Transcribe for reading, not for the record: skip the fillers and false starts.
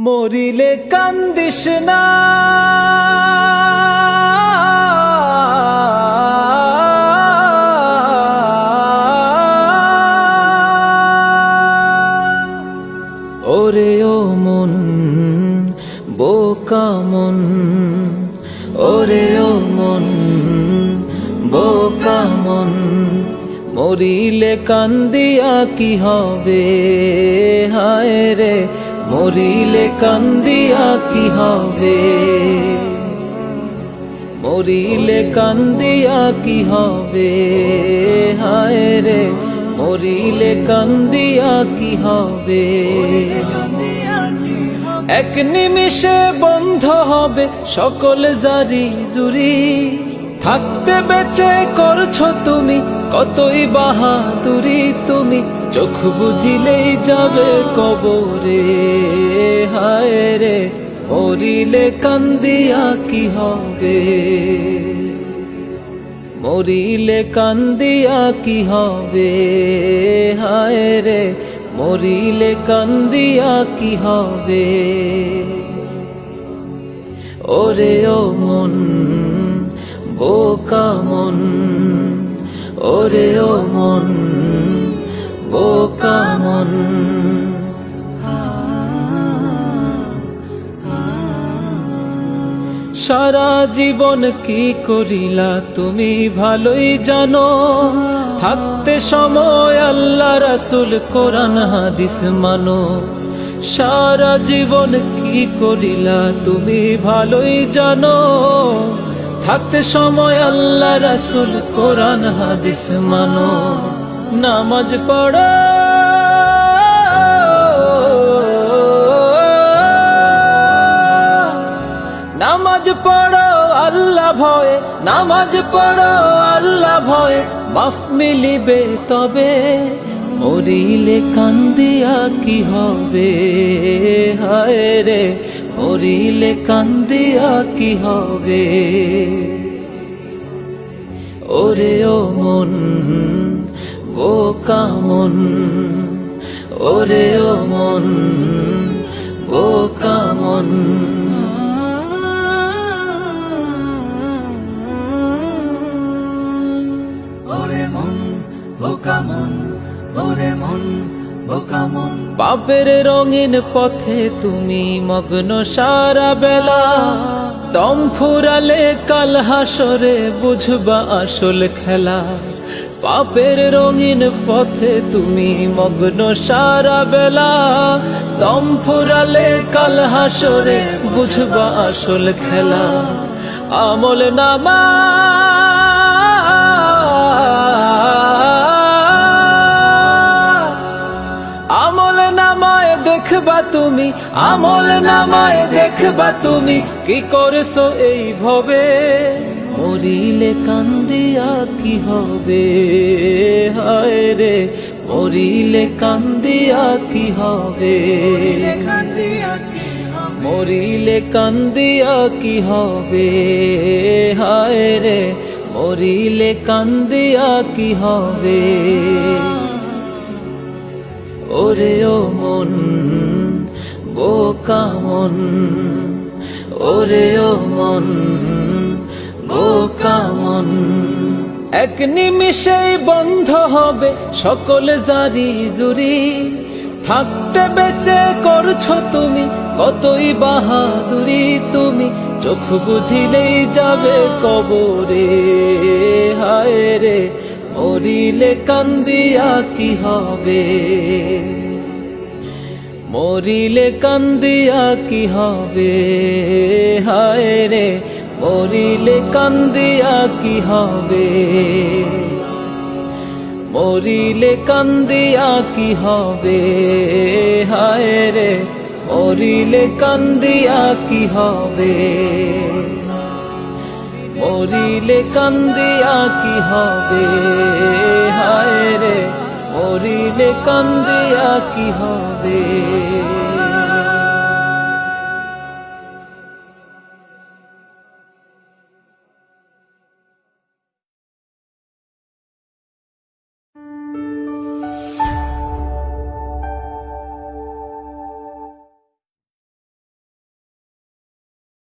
মরিলে কান্দিস না, ওরে ও মন বোকা মন, ওরে ও মন বোকা মন। মরিলে কান্দিয়া কি হবে, হায় রে মরিলে কান্দিয়া কি হবে, মরিলে কান্দিয়া কি হবে, হায় রে মরিলে কান্দিয়া কি হবে। এক নিমিষে বন্ধ হবে সকল জারি জুরি, থাকতে বেঁচে করছো তুমি কতই বাহাদুরি, তুমি চোখ বুঝিলেই যাবে কবরে, হায় রে মরিলে কান্দিয়া কি হবে, মরিলে কান্দিয়া কি হবে, হায় রে মরিলে কান্দিয়া কি হবে। ওরে ও মন বোকা মন, ওরে ও মন বোকা মন। সারা জীবন কি করিলা তুমি ভালোই জানো, থাকতে সময় আল্লাহ রাসূল কোরআন হাদিস মানো। সারা জীবন কি করিলা তুমি ভালোই জানো, থাকতে সময় আল্লাহ রাসূল কোরআন হাদিস মানো। নামাজ পড়ো, নামাজ পড়ো আল্লাহ ভয়ে, নামাজ পড়ো আল্লাহ ভয়ে, মাফ মিলিবে তবে। মরিলে কান্দিয়া কি হবে, হায় রে মরিলে কান্দিয়া কি হবে। ওরে ও মন বোকা মন, ওরে ও মন বোকা মন। ওরে মন বোকা মন, ওরে মন বোকা মন। পাপের রঙিন পথে তুমি মগ্ন সারা বেলা, দম ফুরালে কাল হাসরে বুঝবা আসল খেলা। পাপের রঙিন পথে তুমি মগ্ন সারা বেলা, দম ফুরালে কাল হাসরে বুঝবা আসল খেলা। আমল নামা আমল নামায় দেখবা তুমি, আমল নামায় দেখবা তুমি কি করছো এই ভবে। মরিলে কান্দিয়া কি হবে, হায় রে মরিলে কান্দিয়া কি হবে, মরিলে কান্দিয়া কি হবে, হায় রে মরিলে কান্দিয়া কি হবে। ওরে ও মন বোকা মন, ওরে ও মন বোকা মন। এক নিমিষেই বন্ধ হবে সকল জারি জুরি, থাকতে বেঁচে করছো তুমি কতই বাহাদুরি, তুমি চোখ বুঝিলেই যাবে কবরে, হায় রে মরিলে কান্দিয়া কি হবে, মরিলে কান্দিয়া কি হবে, হায় রে মরিলে কান্দিয়া কি হবে, মরিলে কান্দিয়া কি হবে, হায় রে মরিলে কান্দিয়া কি হবে, মরিলে কান্দিয়া কি হবে, হায় রে মরিলে কান্দিয়া কি হবে।